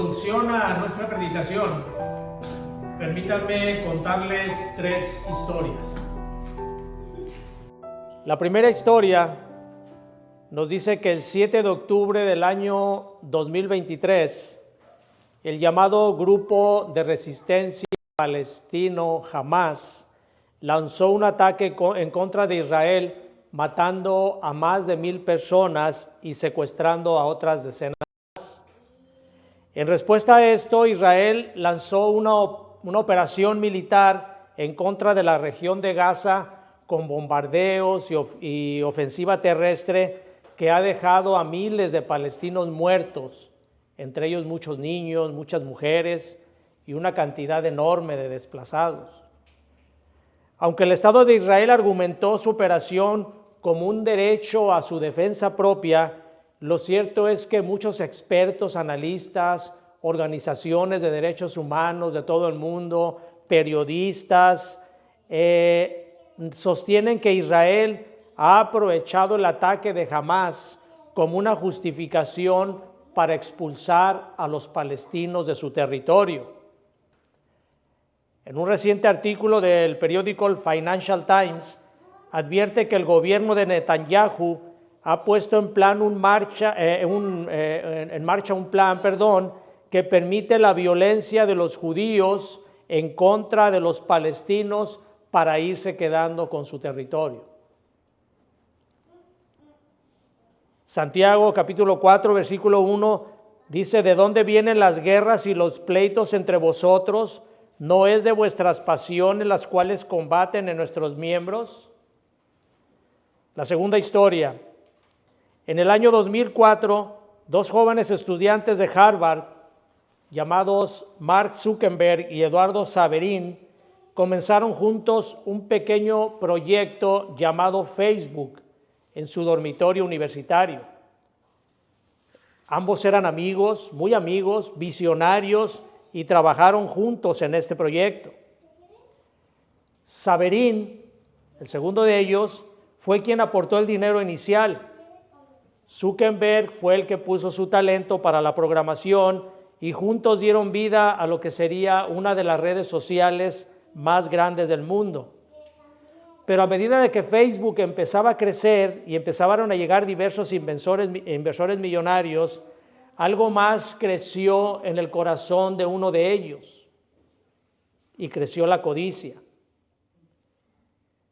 introducción a nuestra predicación, permítanme contarles 3 historias. La primera historia nos dice que el 7 de octubre del año 2023, el llamado Grupo de Resistencia Palestino Hamás lanzó un ataque en contra de Israel, matando a más de 1,000 personas y secuestrando a otras decenas más. En respuesta a esto, Israel lanzó una operación militar en contra de la región de Gaza con bombardeos y ofensiva terrestre que ha dejado a miles de palestinos muertos, entre ellos muchos niños, muchas mujeres y una cantidad enorme de desplazados. Aunque el Estado de Israel argumentó su operación como un derecho a su defensa propia, lo cierto es que muchos expertos, analistas, organizaciones de derechos humanos de todo el mundo, periodistas, sostienen que Israel ha aprovechado el ataque de Hamás como una justificación para expulsar a los palestinos de su territorio. En un reciente artículo del periódico Financial Times, advierte que el gobierno de Netanyahu ha puesto en marcha un plan que permite la violencia de los judíos en contra de los palestinos para irse quedando con su territorio. Santiago capítulo 4 versículo 1 dice: ¿de dónde vienen las guerras y los pleitos entre vosotros? ¿No es de vuestras pasiones las cuales combaten en nuestros miembros? La segunda historia. En el año 2004, 2 jóvenes estudiantes de Harvard, llamados Mark Zuckerberg y Eduardo Saverin, comenzaron juntos un pequeño proyecto llamado Facebook en su dormitorio universitario. Ambos eran amigos, muy amigos, visionarios, y trabajaron juntos en este proyecto. Saverin, el segundo de ellos, fue quien aportó el dinero inicial. Zuckerberg fue el que puso su talento para la programación y juntos dieron vida a lo que sería una de las redes sociales más grandes del mundo. Pero a medida de que Facebook empezaba a crecer y empezaron a llegar diversos inversores millonarios, algo más creció en el corazón de uno de ellos, y creció la codicia.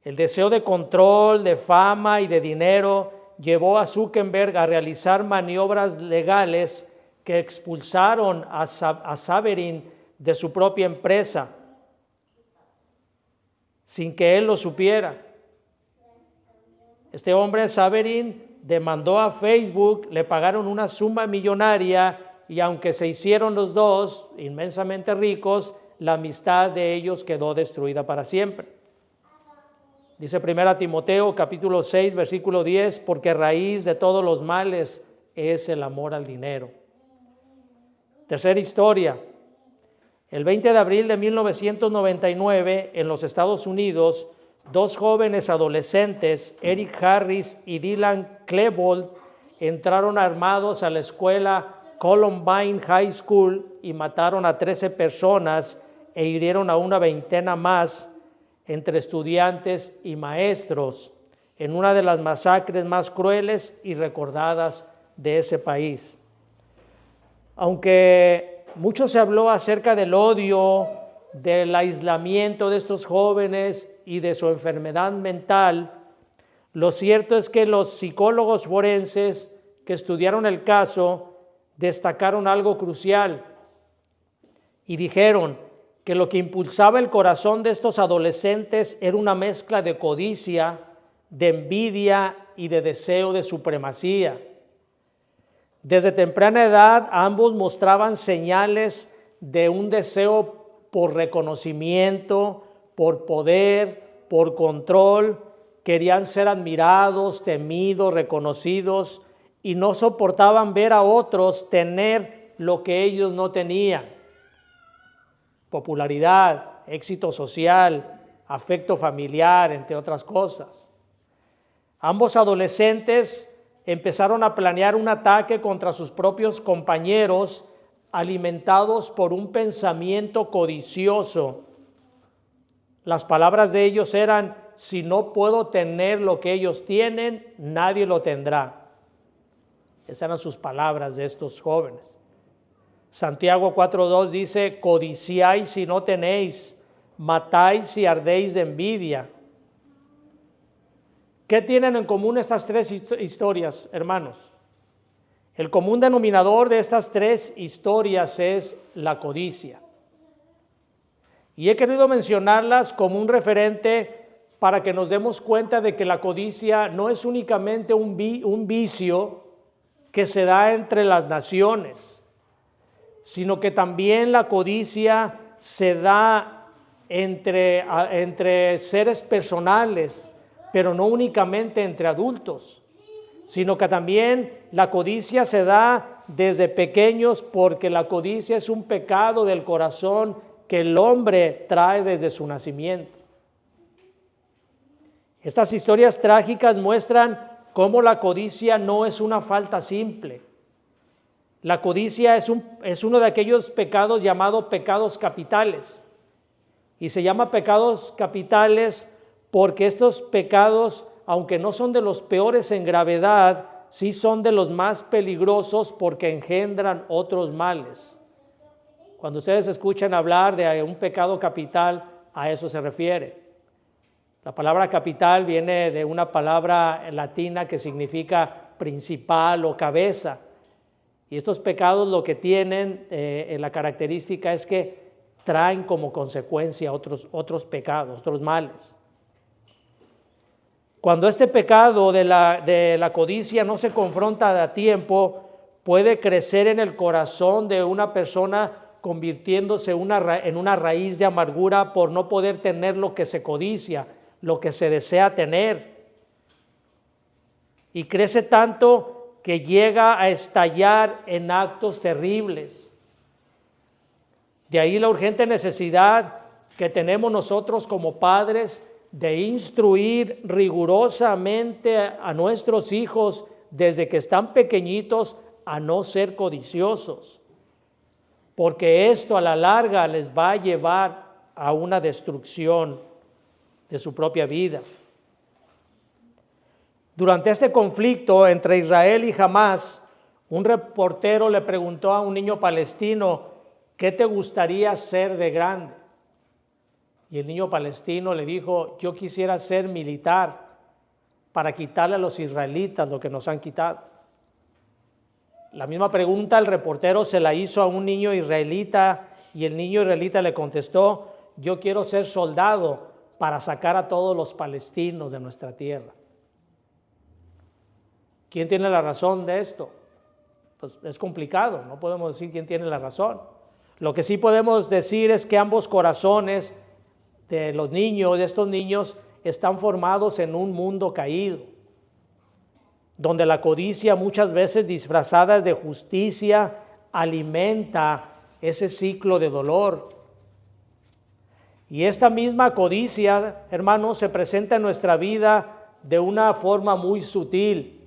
El deseo de control, de fama y de dinero llevó a Zuckerberg a realizar maniobras legales que expulsaron a Saverin de su propia empresa, sin que él lo supiera. Este hombre, Saverin, demandó a Facebook, le pagaron una suma millonaria y aunque se hicieron los dos inmensamente ricos, la amistad de ellos quedó destruida para siempre. Dice 1 Timoteo capítulo 6 versículo 10, porque raíz de todos los males es el amor al dinero. Tercera historia. El 20 de abril de 1999, en los Estados Unidos, 2 jóvenes adolescentes, Eric Harris y Dylan Klebold, entraron armados a la escuela Columbine High School y mataron a 13 personas e hirieron a una veintena más entre estudiantes y maestros en una de las masacres más crueles y recordadas de ese país. Aunque mucho se habló acerca del odio, del aislamiento de estos jóvenes y de su enfermedad mental, lo cierto es que los psicólogos forenses que estudiaron el caso destacaron algo crucial y dijeron que lo que impulsaba el corazón de estos adolescentes era una mezcla de codicia, de envidia y de deseo de supremacía. Desde temprana edad, ambos mostraban señales de un deseo por reconocimiento, por poder, por control. Querían ser admirados, temidos, reconocidos y no soportaban ver a otros tener lo que ellos no tenían: popularidad, éxito social, afecto familiar, entre otras cosas. Ambos adolescentes empezaron a planear un ataque contra sus propios compañeros alimentados por un pensamiento codicioso. Las palabras de ellos eran: si no puedo tener lo que ellos tienen, nadie lo tendrá. Esas eran sus palabras de estos jóvenes. Santiago 4:2 dice: codiciáis si no tenéis, matáis si ardéis de envidia. ¿Qué tienen en común estas tres historias, hermanos? El común denominador de estas tres historias es la codicia. Y he querido mencionarlas como un referente para que nos demos cuenta de que la codicia no es únicamente un vicio que se da entre las naciones, sino que también la codicia se da entre seres personales, pero no únicamente entre adultos, sino que también la codicia se da desde pequeños, porque la codicia es un pecado del corazón que el hombre trae desde su nacimiento. Estas historias trágicas muestran cómo la codicia no es una falta simple. La codicia es uno de aquellos pecados llamados pecados capitales. Y se llama pecados capitales porque estos pecados, aunque no son de los peores en gravedad, sí son de los más peligrosos porque engendran otros males. Cuando ustedes escuchan hablar de un pecado capital, a eso se refiere. La palabra capital viene de una palabra latina que significa principal o cabeza. Y estos pecados lo que tienen, la característica es que traen como consecuencia otros pecados, otros males. Cuando este pecado de la codicia no se confronta a tiempo, puede crecer en el corazón de una persona, convirtiéndose en una raíz de amargura por no poder tener lo que se codicia, lo que se desea tener. Y crece tanto que llega a estallar en actos terribles. De ahí la urgente necesidad que tenemos nosotros como padres de instruir rigurosamente a nuestros hijos desde que están pequeñitos a no ser codiciosos, porque esto a la larga les va a llevar a una destrucción de su propia vida. Durante este conflicto entre Israel y Hamás, un reportero le preguntó a un niño palestino: ¿qué te gustaría ser de grande? Y el niño palestino le dijo: yo quisiera ser militar para quitarle a los israelitas lo que nos han quitado. La misma pregunta el reportero se la hizo a un niño israelita y el niño israelita le contestó: yo quiero ser soldado para sacar a todos los palestinos de nuestra tierra. ¿Quién tiene la razón de esto? Pues es complicado, no podemos decir quién tiene la razón. Lo que sí podemos decir es que ambos corazones de estos niños, están formados en un mundo caído, donde la codicia, muchas veces disfrazada de justicia, alimenta ese ciclo de dolor. Y esta misma codicia, hermanos, se presenta en nuestra vida de una forma muy sutil.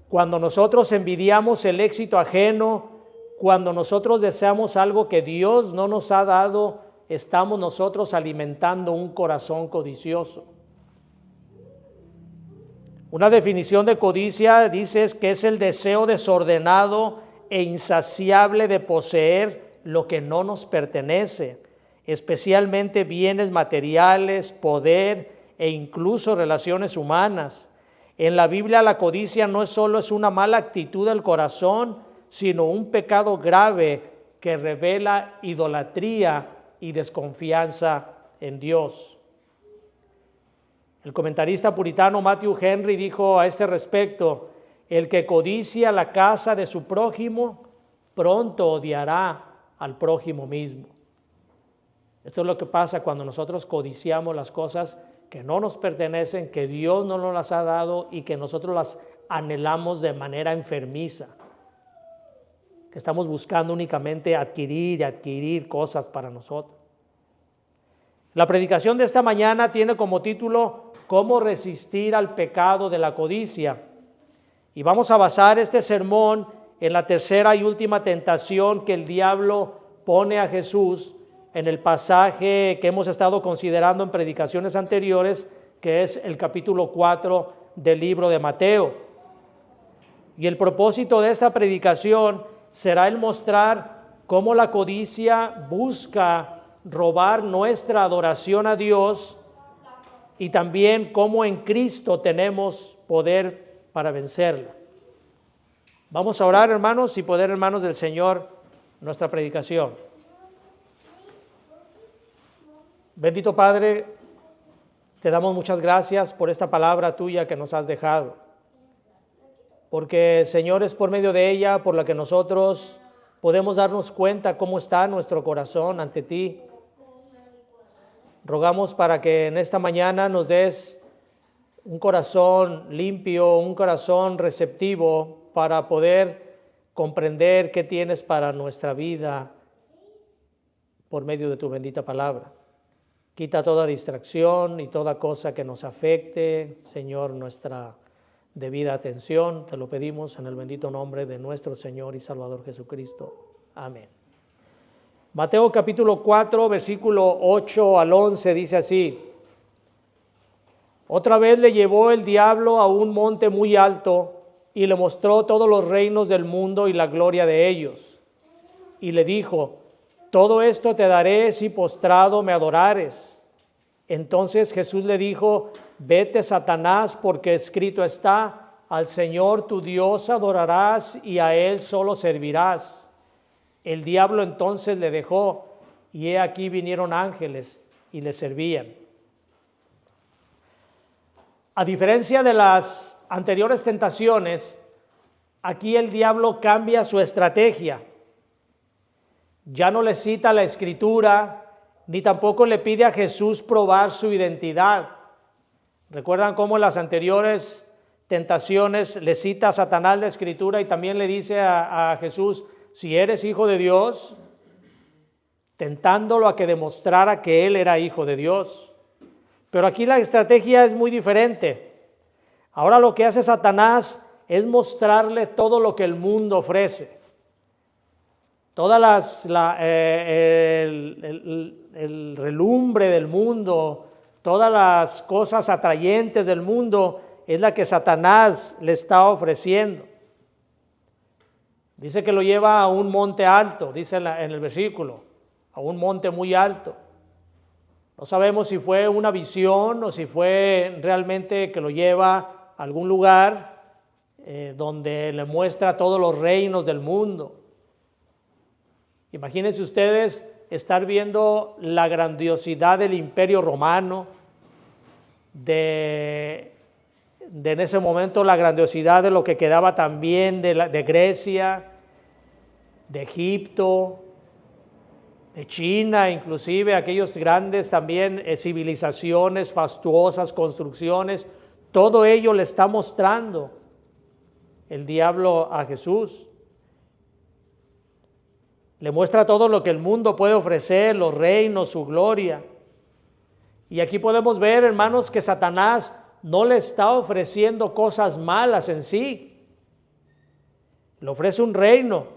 Cuando nosotros envidiamos el éxito ajeno, cuando nosotros deseamos algo que Dios no nos ha dado, estamos nosotros alimentando un corazón codicioso. Una definición de codicia dice que es el deseo desordenado e insaciable de poseer lo que no nos pertenece, especialmente bienes materiales, poder e incluso relaciones humanas. En la Biblia la codicia no solo es una mala actitud del corazón, sino un pecado grave que revela idolatría y desconfianza en Dios. El comentarista puritano Matthew Henry dijo a este respecto: el que codicia la casa de su prójimo, pronto odiará al prójimo mismo. Esto es lo que pasa cuando nosotros codiciamos las cosas que no nos pertenecen, que Dios no nos las ha dado y que nosotros las anhelamos de manera enfermiza, que estamos buscando únicamente adquirir cosas para nosotros. La predicación de esta mañana tiene como título ¿Cómo resistir al pecado de la codicia? Y vamos a basar este sermón en la tercera y última tentación que el diablo pone a Jesús en el pasaje que hemos estado considerando en predicaciones anteriores, que es el capítulo 4 del libro de Mateo. Y el propósito de esta predicación será el mostrar cómo la codicia busca robar nuestra adoración a Dios y también cómo en Cristo tenemos poder para vencerla. Vamos a orar, hermanos, y poder, hermanos del Señor, nuestra predicación. Bendito Padre, te damos muchas gracias por esta palabra tuya que nos has dejado. Porque, Señor, es por medio de ella por la que nosotros podemos darnos cuenta cómo está nuestro corazón ante ti. Rogamos para que en esta mañana nos des un corazón limpio, un corazón receptivo para poder comprender qué tienes para nuestra vida por medio de tu bendita palabra. Quita toda distracción y toda cosa que nos afecte, Señor, nuestra debida atención. Te lo pedimos en el bendito nombre de nuestro Señor y Salvador Jesucristo. Amén. Mateo capítulo 4, versículo 8 al 11 dice así: Otra vez le llevó el diablo a un monte muy alto y le mostró todos los reinos del mundo y la gloria de ellos. Y le dijo: Todo esto te daré si postrado me adorares. Entonces Jesús le dijo: Vete, Satanás, porque escrito está: Al Señor tu Dios adorarás y a Él solo servirás. El diablo entonces le dejó, y he aquí vinieron ángeles y le servían. A diferencia de las anteriores tentaciones, aquí el diablo cambia su estrategia. Ya no le cita la Escritura, ni tampoco le pide a Jesús probar su identidad. ¿Recuerdan cómo en las anteriores tentaciones le cita a Satanás la Escritura y también le dice a Jesús: si eres hijo de Dios, tentándolo a que demostrara que él era hijo de Dios? Pero aquí la estrategia es muy diferente. Ahora lo que hace Satanás es mostrarle todo lo que el mundo ofrece. Todas el relumbre del mundo, todas las cosas atrayentes del mundo es la que Satanás le está ofreciendo. Dice que lo lleva a un monte alto, dice en el versículo, a un monte muy alto. No sabemos si fue una visión o si fue realmente que lo lleva a algún lugar donde le muestra todos los reinos del mundo. Imagínense ustedes estar viendo la grandiosidad del Imperio Romano, en ese momento la grandiosidad de lo que quedaba también de Grecia, de Egipto, de China, inclusive aquellos grandes también civilizaciones, fastuosas construcciones. Todo ello le está mostrando el diablo a Jesús. Le muestra todo lo que el mundo puede ofrecer, los reinos, su gloria. Y aquí podemos ver, hermanos, que Satanás no le está ofreciendo cosas malas en sí. Le ofrece un reino,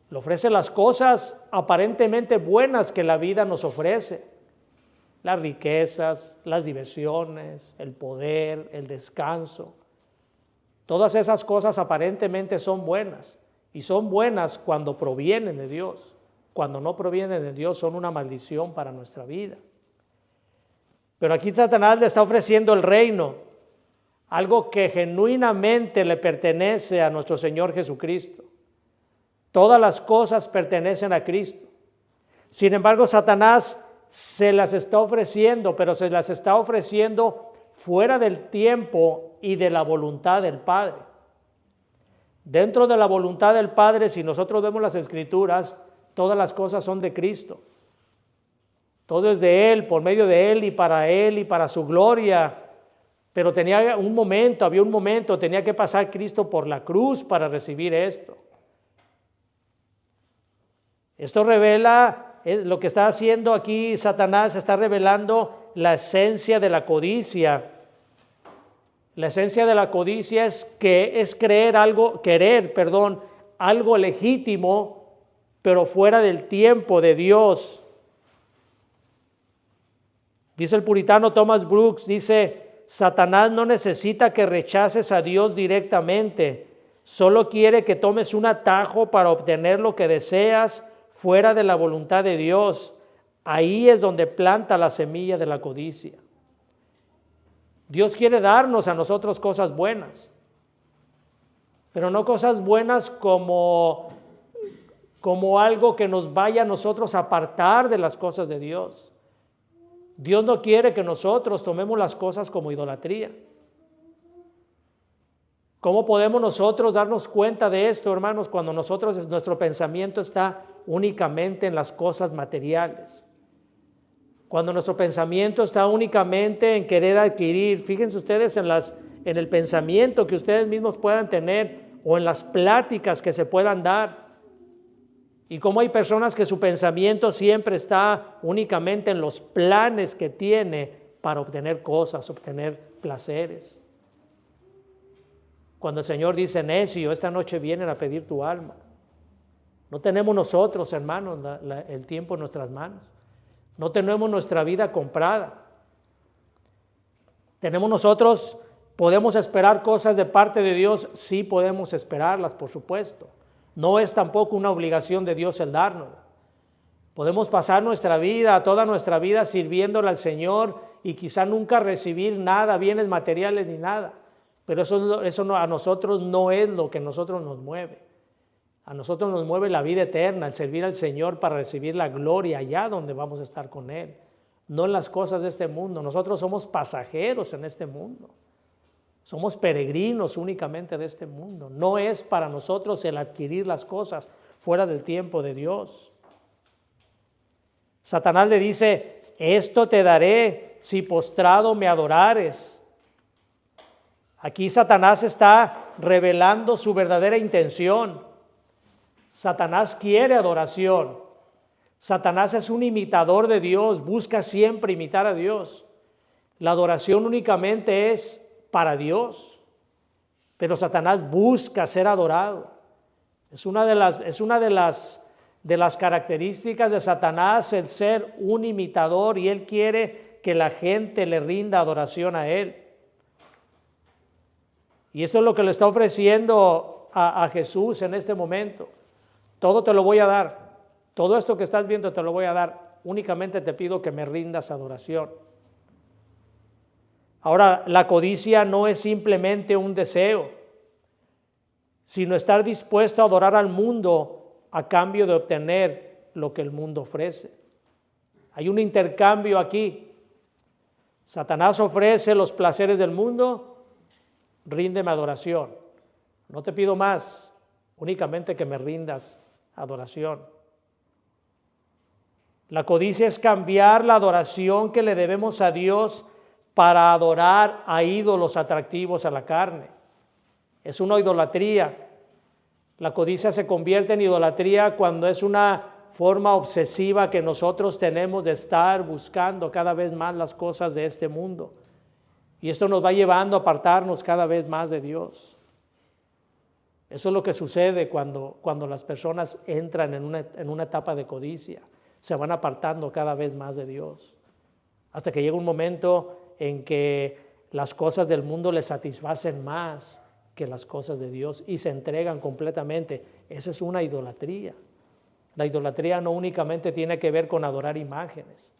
le ofrece las cosas aparentemente buenas que la vida nos ofrece. Las riquezas, las diversiones, el poder, el descanso. Todas esas cosas aparentemente son buenas. Y son buenas cuando provienen de Dios. Cuando no provienen de Dios son una maldición para nuestra vida. Pero aquí Satanás le está ofreciendo el reino, algo que genuinamente le pertenece a nuestro Señor Jesucristo. Todas las cosas pertenecen a Cristo. Sin embargo, Satanás se las está ofreciendo, pero se las está ofreciendo fuera del tiempo y de la voluntad del Padre. Dentro de la voluntad del Padre, si nosotros vemos las Escrituras, todas las cosas son de Cristo. Todo es de Él, por medio de Él y para su gloria. Pero había un momento, tenía que pasar Cristo por la cruz para recibir esto. Esto revela, lo que está haciendo aquí Satanás, está revelando la esencia de la codicia. La esencia de la codicia es querer algo legítimo, pero fuera del tiempo de Dios. Dice el puritano Thomas Brooks, dice, Satanás no necesita que rechaces a Dios directamente, solo quiere que tomes un atajo para obtener lo que deseas fuera de la voluntad de Dios. Ahí es donde planta la semilla de la codicia. Dios quiere darnos a nosotros cosas buenas, pero no cosas buenas como algo que nos vaya a nosotros a apartar de las cosas de Dios. Dios no quiere que nosotros tomemos las cosas como idolatría. ¿Cómo podemos nosotros darnos cuenta de esto, hermanos, cuando nuestro pensamiento está únicamente en las cosas materiales? Cuando nuestro pensamiento está únicamente en querer adquirir, fíjense ustedes en el pensamiento que ustedes mismos puedan tener o en las pláticas que se puedan dar. Y cómo hay personas que su pensamiento siempre está únicamente en los planes que tiene para obtener cosas, obtener placeres. Cuando el Señor dice, necio, esta noche vienen a pedir tu alma. No tenemos nosotros, hermanos, el tiempo en nuestras manos. No tenemos nuestra vida comprada. Podemos esperar cosas de parte de Dios, sí podemos esperarlas, por supuesto. No es tampoco una obligación de Dios el darnos. Podemos pasar toda nuestra vida sirviéndole al Señor y quizá nunca recibir nada, bienes materiales ni nada. Pero eso a nosotros no es lo que a nosotros nos mueve. A nosotros nos mueve la vida eterna, el servir al Señor para recibir la gloria allá donde vamos a estar con Él. No en las cosas de este mundo. Nosotros somos pasajeros en este mundo. Somos peregrinos únicamente de este mundo. No es para nosotros el adquirir las cosas fuera del tiempo de Dios. Satanás le dice, esto te daré si postrado me adorares. Aquí Satanás está revelando su verdadera intención. Satanás quiere adoración. Satanás es un imitador de Dios, busca siempre imitar a Dios. La adoración únicamente es para Dios, pero Satanás busca ser adorado. Es una de las características de Satanás el ser un imitador, y él quiere que la gente le rinda adoración a él. Y esto es lo que le está ofreciendo a Jesús en este momento. Todo te lo voy a dar, todo esto que estás viendo te lo voy a dar, únicamente te pido que me rindas adoración. Ahora, la codicia no es simplemente un deseo, sino estar dispuesto a adorar al mundo a cambio de obtener lo que el mundo ofrece. Hay un intercambio aquí. Satanás ofrece los placeres del mundo, ríndeme adoración. No te pido más, únicamente que me rindas adoración. La codicia es cambiar la adoración que le debemos a Dios para adorar a ídolos atractivos a la carne. Es una idolatría. La codicia se convierte en idolatría cuando es una forma obsesiva que nosotros tenemos de estar buscando cada vez más las cosas de este mundo. Y esto nos va llevando a apartarnos cada vez más de Dios. Eso es lo que sucede cuando las personas entran en una etapa de codicia. Se van apartando cada vez más de Dios. Hasta que llega un momento en que las cosas del mundo les satisfacen más que las cosas de Dios y se entregan completamente. Esa es una idolatría. La idolatría no únicamente tiene que ver con adorar imágenes.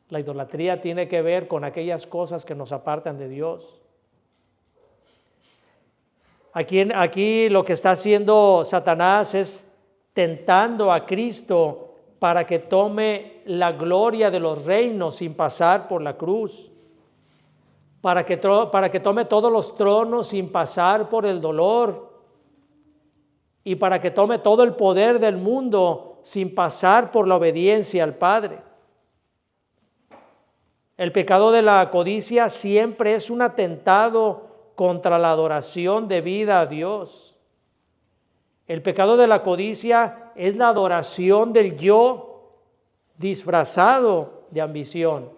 La idolatría tiene que ver con aquellas cosas que nos apartan de Dios. Aquí lo que está haciendo Satanás es tentando a Cristo para que tome la gloria de los reinos sin pasar por la cruz, para que tome todos los tronos sin pasar por el dolor, y para que tome todo el poder del mundo sin pasar por la obediencia al Padre. El pecado de la codicia siempre es un atentado contra la adoración debida a Dios. El pecado de la codicia es la adoración del yo disfrazado de ambición.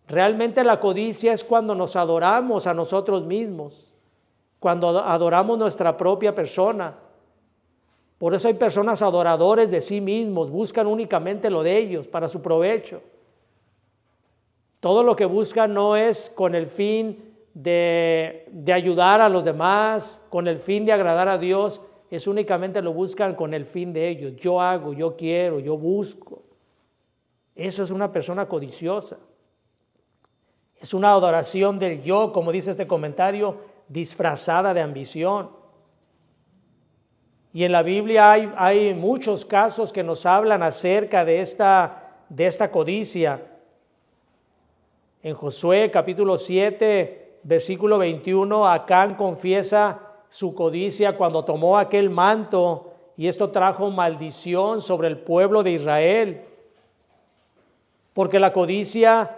Realmente la codicia es cuando nos adoramos a nosotros mismos, cuando adoramos nuestra propia persona, Por eso hay personas adoradores de sí mismos, buscan únicamente lo de ellos para su provecho. Todo lo que buscan no es con el fin de ayudar a los demás, con el fin de agradar a Dios, es únicamente lo buscan con el fin de ellos. Yo hago, yo quiero, yo busco. Eso es una persona codiciosa. Es una adoración del yo, como dice este comentario, disfrazada de ambición. Y en la Biblia hay muchos casos que nos hablan acerca de esta codicia. En Josué capítulo 7, versículo 21, Acán confiesa su codicia cuando tomó aquel manto y esto trajo maldición sobre el pueblo de Israel. Porque la codicia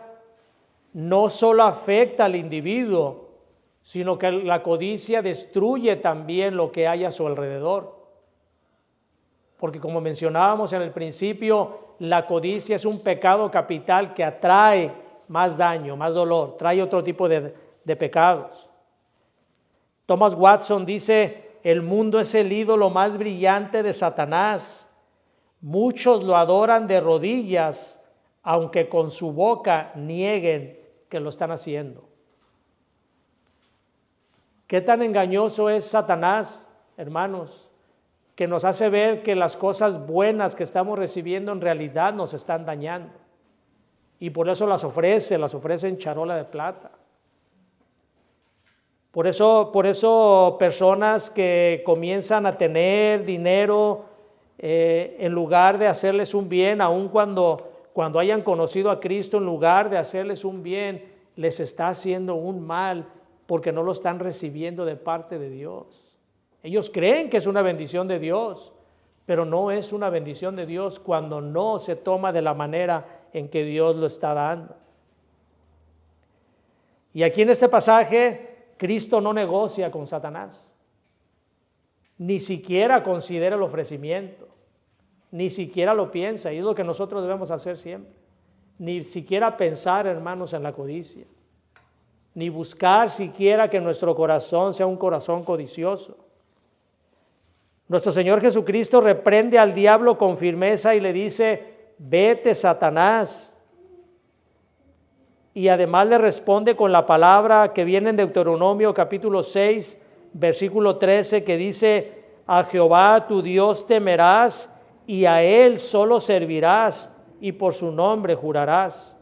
no solo afecta al individuo, sino que la codicia destruye también lo que hay a su alrededor. Porque como mencionábamos en el principio, la codicia es un pecado capital que atrae más daño, más dolor, trae otro tipo de pecados. Thomas Watson dice, el mundo es el ídolo más brillante de Satanás. Muchos lo adoran de rodillas, aunque con su boca nieguen que lo están haciendo. ¿Qué tan engañoso es Satanás, hermanos? Que nos hace ver que las cosas buenas que estamos recibiendo en realidad nos están dañando. Y por eso las ofrece en charola de plata. Por eso personas que comienzan a tener dinero, en lugar de hacerles un bien, aun cuando hayan conocido a Cristo, en lugar de hacerles un bien, les está haciendo un mal porque no lo están recibiendo de parte de Dios. Ellos creen que es una bendición de Dios, pero no es una bendición de Dios cuando no se toma de la manera en que Dios lo está dando. Y aquí en este pasaje, Cristo no negocia con Satanás, ni siquiera considera el ofrecimiento, ni siquiera lo piensa, y es lo que nosotros debemos hacer siempre. Ni siquiera pensar, hermanos, en la codicia, ni buscar siquiera que nuestro corazón sea un corazón codicioso. Nuestro Señor Jesucristo reprende al diablo con firmeza y le dice, vete, Satanás. Y además le responde con la palabra que viene en Deuteronomio capítulo 6, versículo 13, que dice, a Jehová tu Dios temerás y a Él solo servirás y por su nombre jurarás.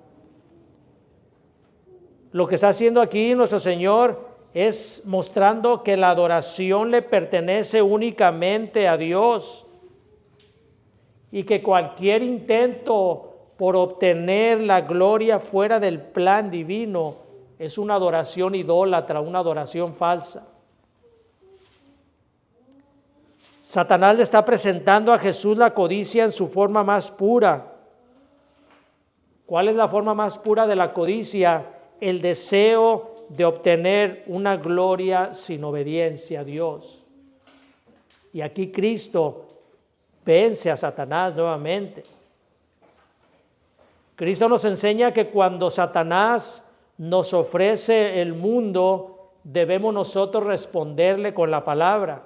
Lo que está haciendo aquí nuestro Señor es mostrando que la adoración le pertenece únicamente a Dios y que cualquier intento por obtener la gloria fuera del plan divino es una adoración idólatra, una adoración falsa. Satanás le está presentando a Jesús la codicia en su forma más pura. ¿Cuál es la forma más pura de la codicia? El deseo de obtener una gloria sin obediencia a Dios. Y aquí Cristo vence a Satanás nuevamente. Cristo nos enseña que cuando Satanás nos ofrece el mundo, debemos nosotros responderle con la palabra.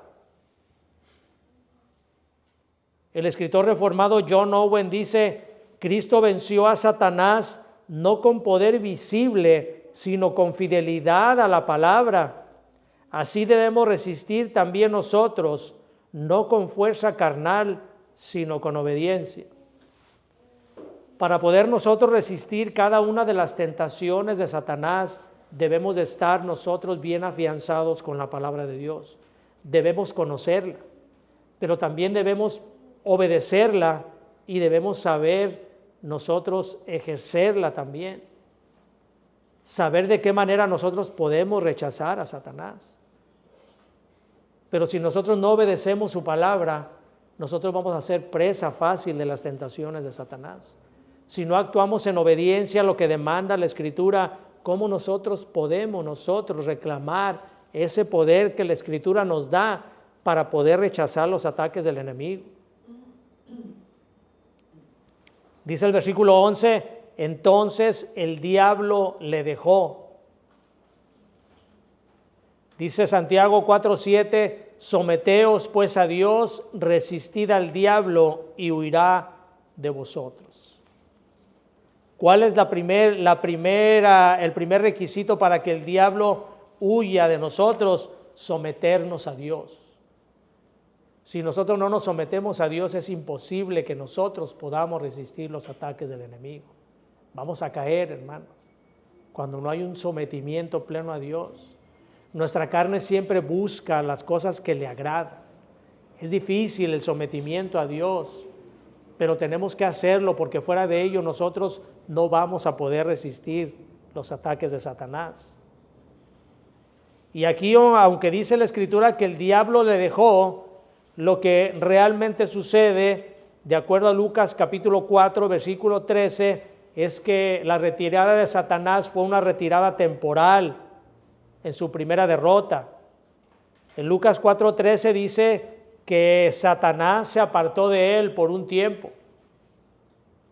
El escritor reformado John Owen dice, Cristo venció a Satanás no con poder visible, sino con fidelidad a la palabra. Así debemos resistir también nosotros, no con fuerza carnal, sino con obediencia. Para poder nosotros resistir cada una de las tentaciones de Satanás, debemos de estar nosotros bien afianzados con la palabra de Dios. Debemos conocerla, pero también debemos obedecerla y debemos saber nosotros ejercerla también. Saber de qué manera nosotros podemos rechazar a Satanás. Pero si nosotros no obedecemos su palabra, nosotros vamos a ser presa fácil de las tentaciones de Satanás. Si no actuamos en obediencia a lo que demanda la Escritura, ¿cómo nosotros podemos reclamar ese poder que la Escritura nos da para poder rechazar los ataques del enemigo? Dice el versículo 11, entonces el diablo le dejó. Dice Santiago 4:7, someteos pues a Dios, resistid al diablo y huirá de vosotros. ¿Cuál es el primer requisito para que el diablo huya de nosotros? Someternos a Dios. Si nosotros no nos sometemos a Dios, es imposible que nosotros podamos resistir los ataques del enemigo. Vamos a caer, hermanos, cuando no hay un sometimiento pleno a Dios. Nuestra carne siempre busca las cosas que le agradan. Es difícil el sometimiento a Dios, pero tenemos que hacerlo porque fuera de ello nosotros no vamos a poder resistir los ataques de Satanás. Y aquí, aunque dice la Escritura que el diablo le dejó, lo que realmente sucede, de acuerdo a Lucas capítulo 4, versículo 13, es que la retirada de Satanás fue una retirada temporal en su primera derrota. En Lucas 4:13 dice que Satanás se apartó de él por un tiempo.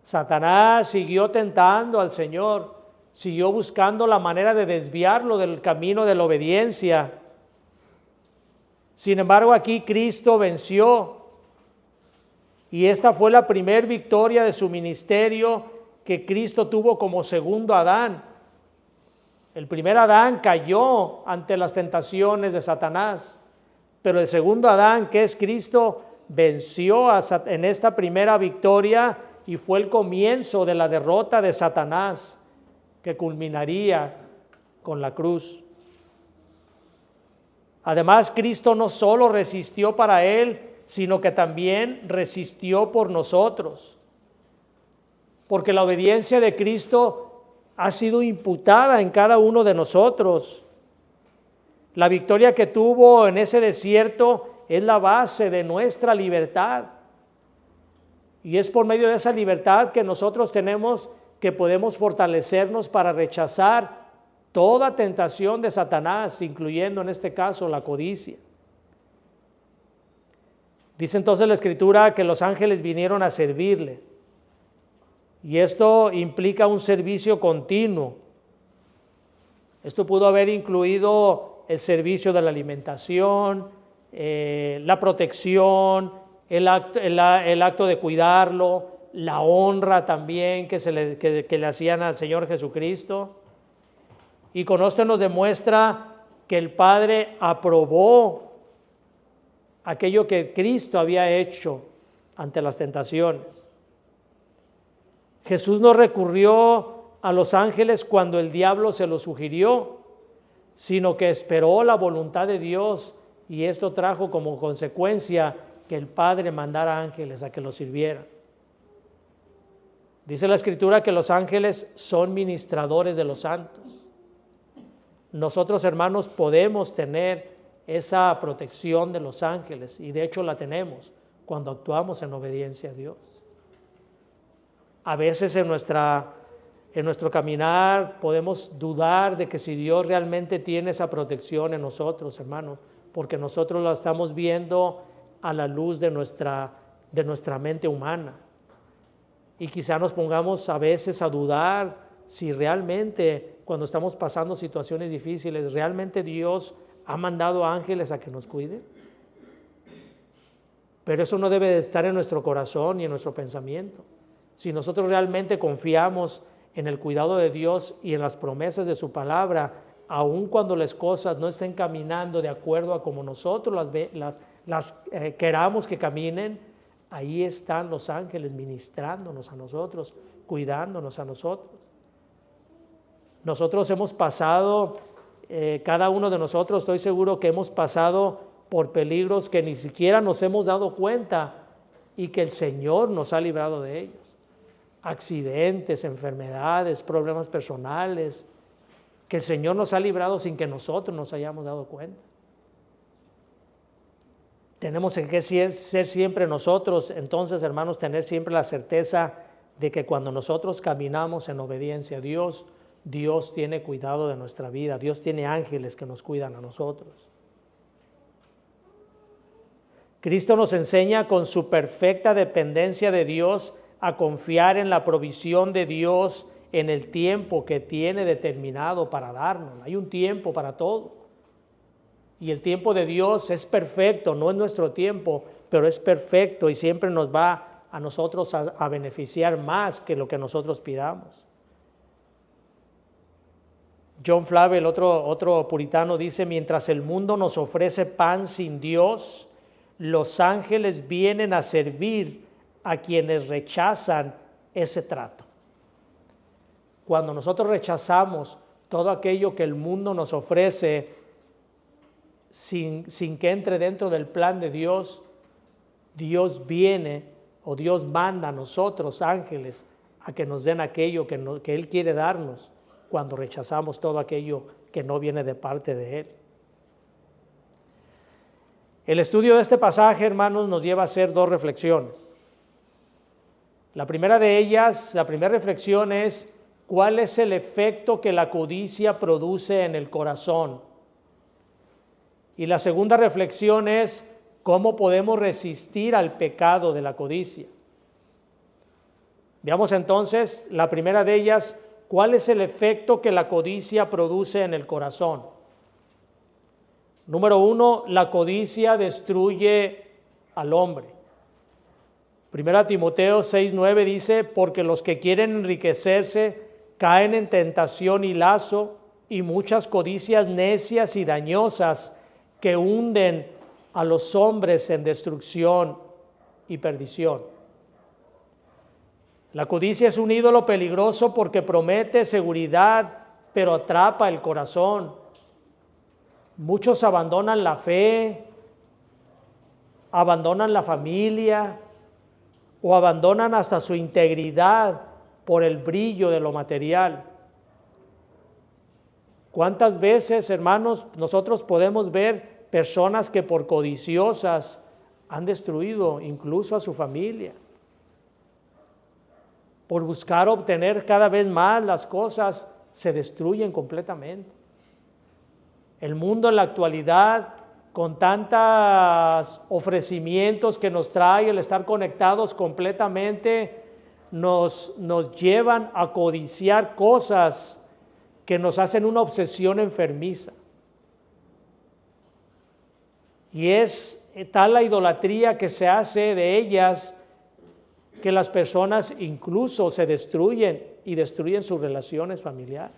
Satanás siguió tentando al Señor, siguió buscando la manera de desviarlo del camino de la obediencia. Sin embargo, aquí Cristo venció, y esta fue la primera victoria de su ministerio que Cristo tuvo como segundo Adán. El primer Adán cayó ante las tentaciones de Satanás, pero el segundo Adán, que es Cristo, venció en esta primera victoria y fue el comienzo de la derrota de Satanás, que culminaría con la cruz. Además, Cristo no solo resistió para él, sino que también resistió por nosotros. Porque la obediencia de Cristo ha sido imputada en cada uno de nosotros. La victoria que tuvo en ese desierto es la base de nuestra libertad. Y es por medio de esa libertad que nosotros tenemos que podemos fortalecernos para rechazar toda tentación de Satanás, incluyendo en este caso la codicia. Dice entonces la Escritura que los ángeles vinieron a servirle. Y esto implica un servicio continuo. Esto pudo haber incluido el servicio de la alimentación, la protección, el acto de cuidarlo, la honra también que le hacían al Señor Jesucristo. Y con esto nos demuestra que el Padre aprobó aquello que Cristo había hecho ante las tentaciones. Jesús no recurrió a los ángeles cuando el diablo se lo sugirió, sino que esperó la voluntad de Dios, y esto trajo como consecuencia que el Padre mandara ángeles a que lo sirvieran. Dice la Escritura que los ángeles son ministradores de los santos. Nosotros, hermanos, podemos tener esa protección de los ángeles, y de hecho la tenemos cuando actuamos en obediencia a Dios. A veces en nuestro caminar podemos dudar de que si Dios realmente tiene esa protección en nosotros, hermanos, porque nosotros la estamos viendo a la luz de nuestra mente humana. Y quizá nos pongamos a veces a dudar si realmente, cuando estamos pasando situaciones difíciles, realmente Dios ha mandado ángeles a que nos cuiden. Pero eso no debe de estar en nuestro corazón ni en nuestro pensamiento. Si nosotros realmente confiamos en el cuidado de Dios y en las promesas de su palabra, aun cuando las cosas no estén caminando de acuerdo a como nosotros las queramos que caminen, ahí están los ángeles ministrándonos a nosotros, cuidándonos a nosotros. Nosotros hemos pasado, cada uno de nosotros, estoy seguro que hemos pasado por peligros que ni siquiera nos hemos dado cuenta y que el Señor nos ha librado de ellos. Accidentes, enfermedades, problemas personales, que el Señor nos ha librado sin que nosotros nos hayamos dado cuenta. Tenemos que ser siempre nosotros, entonces, hermanos, tener siempre la certeza de que cuando nosotros caminamos en obediencia a Dios, Dios tiene cuidado de nuestra vida, Dios tiene ángeles que nos cuidan a nosotros. Cristo nos enseña con su perfecta dependencia de Dios a confiar en la provisión de Dios en el tiempo que tiene determinado para darnos. Hay un tiempo para todo. Y el tiempo de Dios es perfecto, no es nuestro tiempo, pero es perfecto y siempre nos va a nosotros a beneficiar más que lo que nosotros pidamos. John Flavel, otro puritano, dice: mientras el mundo nos ofrece pan sin Dios, los ángeles vienen a servir a quienes rechazan ese trato. Cuando nosotros rechazamos todo aquello que el mundo nos ofrece sin que entre dentro del plan de Dios, Dios viene o Dios manda a nosotros, ángeles, a que nos den aquello que Él quiere darnos cuando rechazamos todo aquello que no viene de parte de Él. El estudio de este pasaje, hermanos, nos lleva a hacer dos reflexiones. La primera de ellas, la primera reflexión es: ¿cuál es el efecto que la codicia produce en el corazón? Y la segunda reflexión es: ¿cómo podemos resistir al pecado de la codicia? Veamos entonces la primera de ellas: ¿cuál es el efecto que la codicia produce en el corazón? Número 1, la codicia destruye al hombre. 1 Timoteo 6:9 dice: porque los que quieren enriquecerse caen en tentación y lazo y muchas codicias necias y dañosas que hunden a los hombres en destrucción y perdición. La codicia es un ídolo peligroso porque promete seguridad, pero atrapa el corazón. Muchos abandonan la fe, abandonan la familia o abandonan hasta su integridad por el brillo de lo material. ¿Cuántas veces, hermanos, nosotros podemos ver personas que por codiciosas han destruido incluso a su familia? Por buscar obtener cada vez más las cosas, se destruyen completamente. El mundo en la actualidad, con tantos ofrecimientos que nos trae el estar conectados completamente, nos llevan a codiciar cosas que nos hacen una obsesión enfermiza. Y es tal la idolatría que se hace de ellas que las personas incluso se destruyen y destruyen sus relaciones familiares.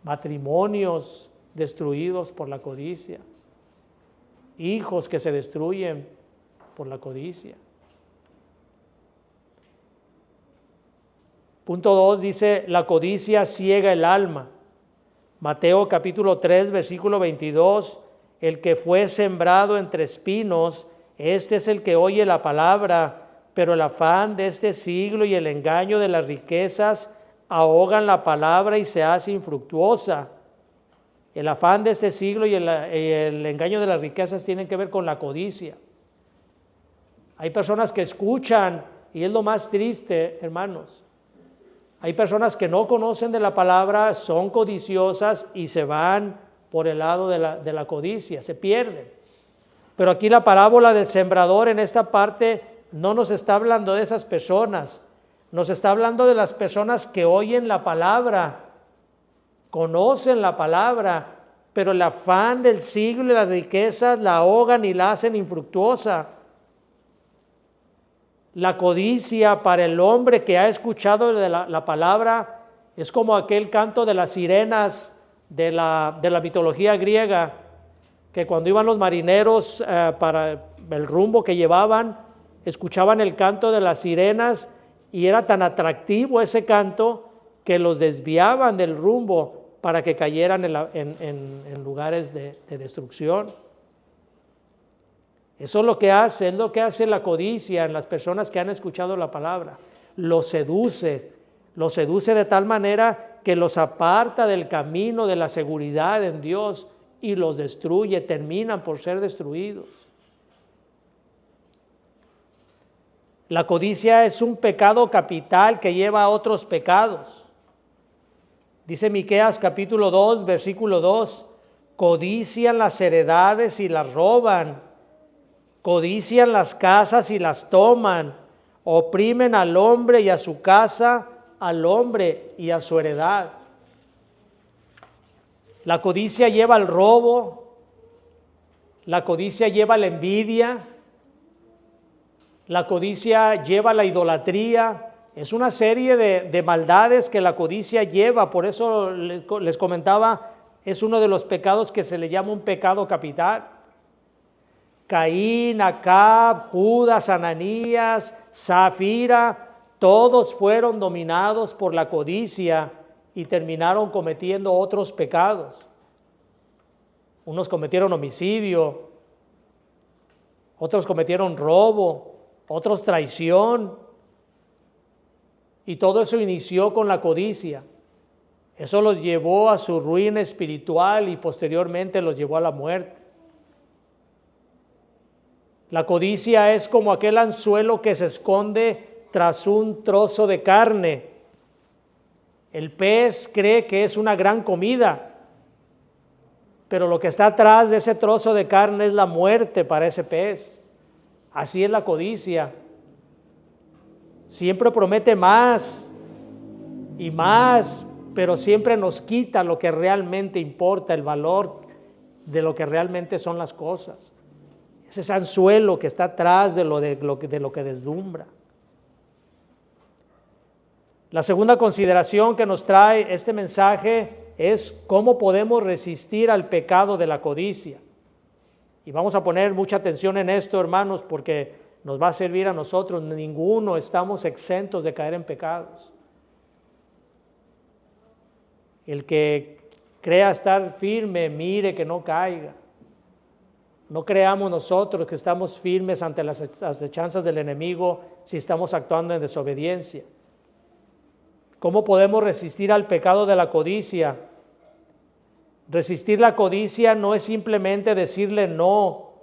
Matrimonios destruidos por la codicia, hijos que se destruyen por la codicia. Punto 2 dice: la codicia ciega el alma. Mateo capítulo 3, versículo 22: el que fue sembrado entre espinos, este es el que oye la palabra, pero el afán de este siglo y el engaño de las riquezas ahogan la palabra y se hace infructuosa. El afán de este siglo y el engaño de las riquezas tienen que ver con la codicia. Hay personas que escuchan, y es lo más triste, hermanos. Hay personas que no conocen de la palabra, son codiciosas y se van por el lado de la codicia, se pierden. Pero aquí la parábola del sembrador en esta parte no nos está hablando de esas personas, nos está hablando de las personas que oyen la palabra, conocen la palabra, pero el afán del siglo y las riquezas la ahogan y la hacen infructuosa. La codicia para el hombre que ha escuchado de la palabra es como aquel canto de las sirenas de la mitología griega, que cuando iban los marineros para el rumbo que llevaban, escuchaban el canto de las sirenas y era tan atractivo ese canto que los desviaban del rumbo para que cayeran en lugares de destrucción. Eso es lo que hace la codicia en las personas que han escuchado la palabra. Los seduce de tal manera que los aparta del camino de la seguridad en Dios y los destruye, terminan por ser destruidos. La codicia es un pecado capital que lleva a otros pecados. Dice Miqueas capítulo 2, versículo 2, codician las heredades y las roban, codician las casas y las toman, oprimen al hombre y a su casa, al hombre y a su heredad. La codicia lleva al robo, la codicia lleva a la envidia, la codicia lleva a la idolatría. Es una serie de maldades que la codicia lleva. Por eso les comentaba, es uno de los pecados que se le llama un pecado capital. Caín, Acab, Judas, Ananías, Zafira, todos fueron dominados por la codicia y terminaron cometiendo otros pecados. Unos cometieron homicidio, otros cometieron robo, otros traición. Y todo eso inició con la codicia. Eso los llevó a su ruina espiritual y posteriormente los llevó a la muerte. La codicia es como aquel anzuelo que se esconde tras un trozo de carne. El pez cree que es una gran comida, pero lo que está atrás de ese trozo de carne es la muerte para ese pez. Así es la codicia. Siempre promete más y más, pero siempre nos quita lo que realmente importa, el valor de lo que realmente son las cosas. Es ese anzuelo que está atrás de lo que deslumbra. La segunda consideración que nos trae este mensaje es cómo podemos resistir al pecado de la codicia. Y vamos a poner mucha atención en esto, hermanos, porque nos va a servir a nosotros. Ninguno estamos exentos de caer en pecados. El que crea estar firme, mire que no caiga. No creamos nosotros que estamos firmes ante las acechanzas del enemigo si estamos actuando en desobediencia. ¿Cómo podemos resistir al pecado de la codicia? Resistir la codicia no es simplemente decirle no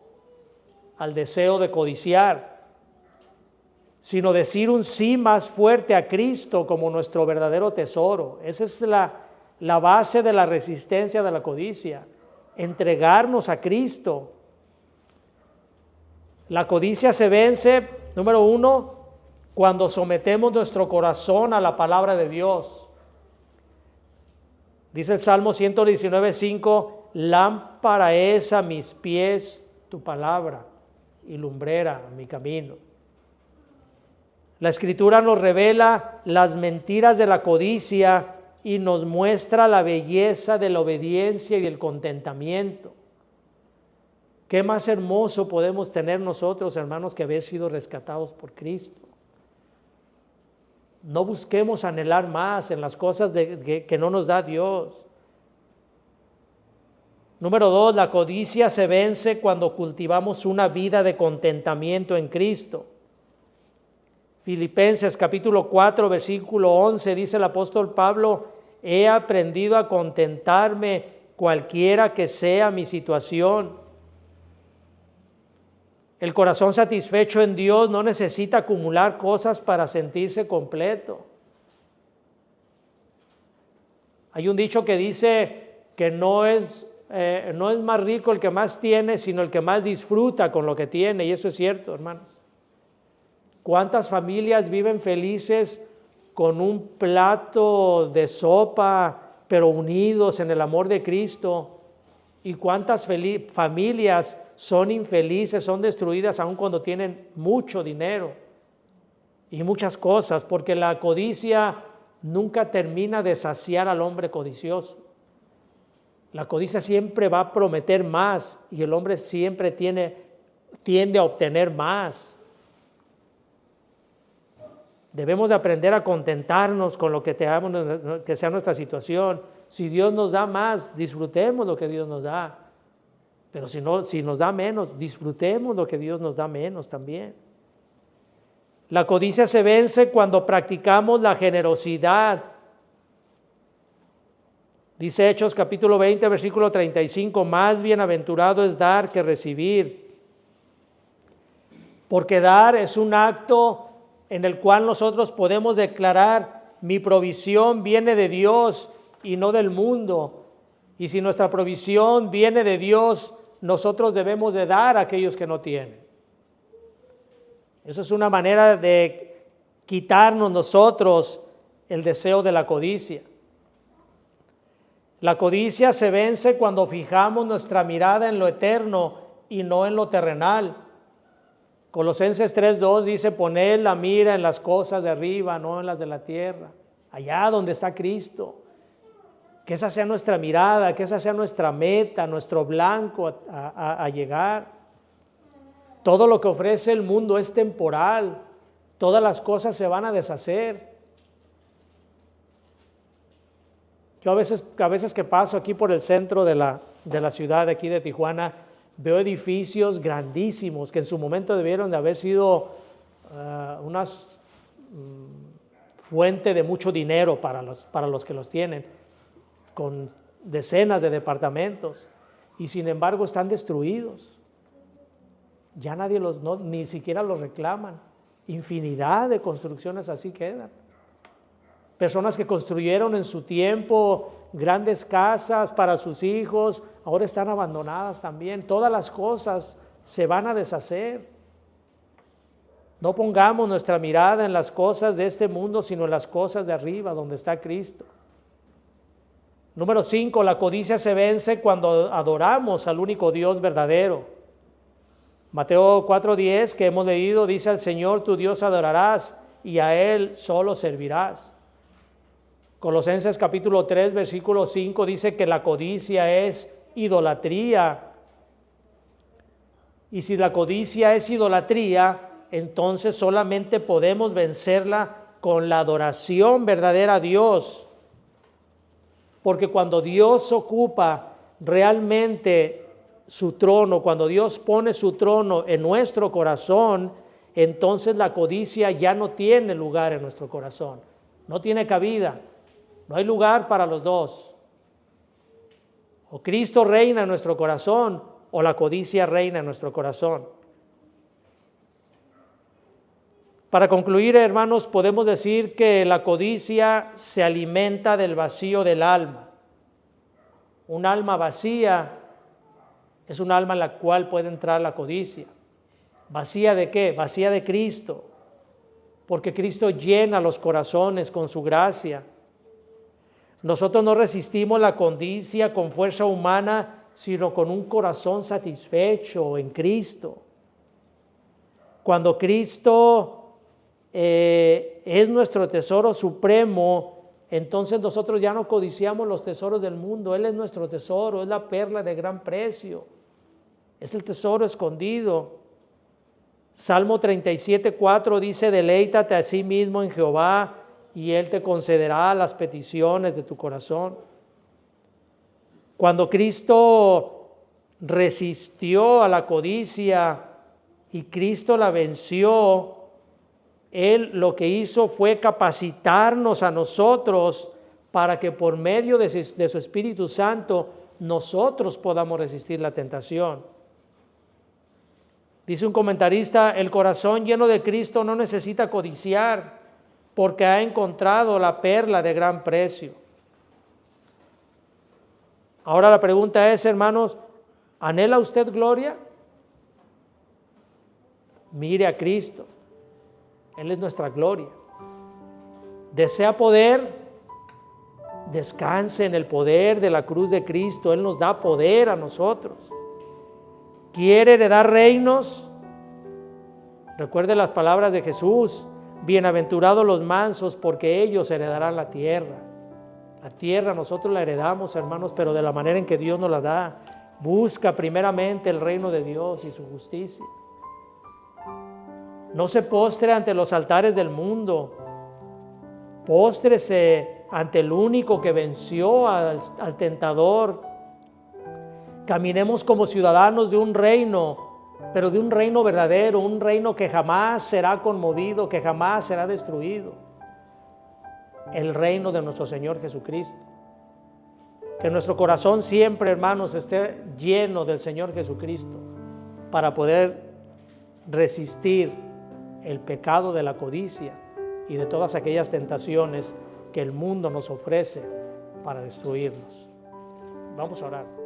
al deseo de codiciar, sino decir un sí más fuerte a Cristo como nuestro verdadero tesoro. Esa es la base de la resistencia de la codicia, entregarnos a Cristo. La codicia se vence, número uno, cuando sometemos nuestro corazón a la palabra de Dios. Dice el Salmo 119:5, lámpara es a mis pies tu palabra y lumbrera mi camino. La Escritura nos revela las mentiras de la codicia y nos muestra la belleza de la obediencia y el contentamiento. ¿Qué más hermoso podemos tener nosotros, hermanos, que haber sido rescatados por Cristo? No busquemos anhelar más en las cosas que no nos da Dios. Número 2, la codicia se vence cuando cultivamos una vida de contentamiento en Cristo. Filipenses capítulo 4, versículo 11, dice el apóstol Pablo, he aprendido a contentarme cualquiera que sea mi situación. El corazón satisfecho en Dios no necesita acumular cosas para sentirse completo. Hay un dicho que dice que no es más rico el que más tiene, sino el que más disfruta con lo que tiene, y eso es cierto, hermanos. ¿Cuántas familias viven felices con un plato de sopa, pero unidos en el amor de Cristo? ¿Y cuántas familias son infelices, son destruidas aun cuando tienen mucho dinero y muchas cosas? Porque la codicia nunca termina de saciar al hombre codicioso. La codicia siempre va a prometer más y el hombre siempre tiende a obtener más. Debemos de aprender a contentarnos con lo que sea nuestra situación. Si Dios nos da más, disfrutemos lo que Dios nos da. Pero si nos da menos, disfrutemos lo que Dios nos da menos también. La codicia se vence cuando practicamos la generosidad. Dice Hechos capítulo 20, versículo 35, más bienaventurado es dar que recibir. Porque dar es un acto en el cual nosotros podemos declarar, mi provisión viene de Dios y no del mundo. Y si nuestra provisión viene de Dios, nosotros debemos de dar a aquellos que no tienen. Eso es una manera de quitarnos nosotros el deseo de la codicia. La codicia se vence cuando fijamos nuestra mirada en lo eterno y no en lo terrenal. Colosenses 3:2 dice: poned la mira en las cosas de arriba, no en las de la tierra, allá donde está Cristo. Que esa sea nuestra mirada, que esa sea nuestra meta, nuestro blanco a llegar. Todo lo que ofrece el mundo es temporal, todas las cosas se van a deshacer. Yo a veces que paso aquí por el centro de la ciudad de aquí de Tijuana, veo edificios grandísimos que en su momento debieron de haber sido una fuente de mucho dinero para los que los tienen, con decenas de departamentos, y sin embargo están destruidos. Ya nadie ni siquiera los reclaman. Infinidad de construcciones así quedan. Personas que construyeron en su tiempo grandes casas para sus hijos, ahora están abandonadas también. Todas las cosas se van a deshacer. No pongamos nuestra mirada en las cosas de este mundo, sino en las cosas de arriba, donde está Cristo. Número 5, la codicia se vence cuando adoramos al único Dios verdadero. Mateo 4:10, que hemos leído, dice: al Señor tu Dios adorarás y a Él solo servirás. Colosenses capítulo 3, versículo 5 dice que la codicia es idolatría. Y si la codicia es idolatría, entonces solamente podemos vencerla con la adoración verdadera a Dios. Porque cuando Dios ocupa realmente su trono, cuando Dios pone su trono en nuestro corazón, entonces la codicia ya no tiene lugar en nuestro corazón, no tiene cabida. No hay lugar para los dos. O Cristo reina en nuestro corazón o la codicia reina en nuestro corazón. Para concluir, hermanos, podemos decir que la codicia se alimenta del vacío del alma. Un alma vacía es un alma en la cual puede entrar la codicia. ¿Vacía de qué? Vacía de Cristo. Porque Cristo llena los corazones con su gracia. Nosotros no resistimos la codicia con fuerza humana, sino con un corazón satisfecho en Cristo. Cuando Cristo es nuestro tesoro supremo, entonces nosotros ya no codiciamos los tesoros del mundo. Él es nuestro tesoro, es la perla de gran precio, es el tesoro escondido. Salmo 37:4 dice: deleítate a sí mismo en Jehová, y Él te concederá las peticiones de tu corazón. Cuando Cristo resistió a la codicia y Cristo la venció, Él lo que hizo fue capacitarnos a nosotros para que por medio de su Espíritu Santo nosotros podamos resistir la tentación. Dice un comentarista: el corazón lleno de Cristo no necesita codiciar, porque ha encontrado la perla de gran precio. Ahora la pregunta es, hermanos, ¿anhela usted gloria? Mire a Cristo, Él es nuestra gloria. ¿Desea poder? Descanse en el poder de la cruz de Cristo, Él nos da poder a nosotros. ¿Quiere heredar reinos? Recuerde las palabras de Jesús: bienaventurados los mansos, porque ellos heredarán la tierra. La tierra nosotros la heredamos, hermanos, pero de la manera en que Dios nos la da. Busca primeramente el reino de Dios y su justicia. No se postre ante los altares del mundo. Póstrese ante el único que venció al tentador. Caminemos como ciudadanos de un reino, pero de un reino verdadero, un reino que jamás será conmovido, que jamás será destruido. El reino de nuestro Señor Jesucristo. Que nuestro corazón siempre, hermanos, esté lleno del Señor Jesucristo para poder resistir el pecado de la codicia y de todas aquellas tentaciones que el mundo nos ofrece para destruirnos. Vamos a orar.